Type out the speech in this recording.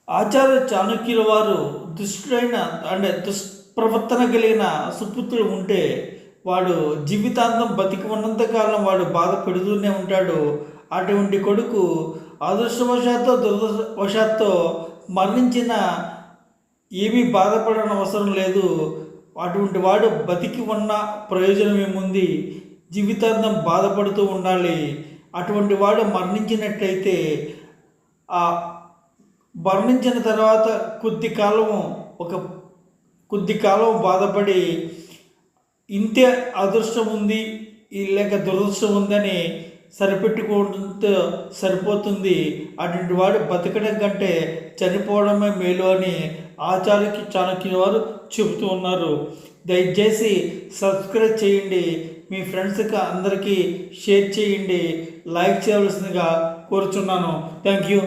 ఆచార్య చాణక్యుల వారు దుష్టుడైన అంటే దుష్ప్రవర్తన కలిగిన సుపుత్రుడు ఉంటే వాడు జీవితాంతం బతికి ఉన్నంతకాలం వాడు బాధ పెడుతూనే ఉంటాడు. అటువంటి కొడుకు అదృష్టవశాత్తు దురదృష్టవశాత్తు మరణించిన ఏమీ బాధపడని అవసరం లేదు. అటువంటి వాడు బతికి ఉన్న ప్రయోజనం ఏముంది? జీవితాంతం బాధపడుతూ ఉండాలి. అటువంటి వాడు మరణించినట్టయితే ఆ మరణించిన తర్వాత కొద్ది కాలం బాధపడి ఇంతే అదృష్టం ఉంది లేక దురదృష్టం ఉందని సరిపెట్టుకోవడంతో సరిపోతుంది. అటువంటి వాడు బతకడం కంటే చనిపోవడమే మేలు అని ఆచార్య చాణక్యుల వారు చెబుతూ ఉన్నారు. దయచేసి సబ్స్క్రైబ్ చేయండి, మీ ఫ్రెండ్స్కి అందరికీ షేర్ చేయండి, లైక్ చేయవలసిందిగా కోరుచున్నాను. Thank you.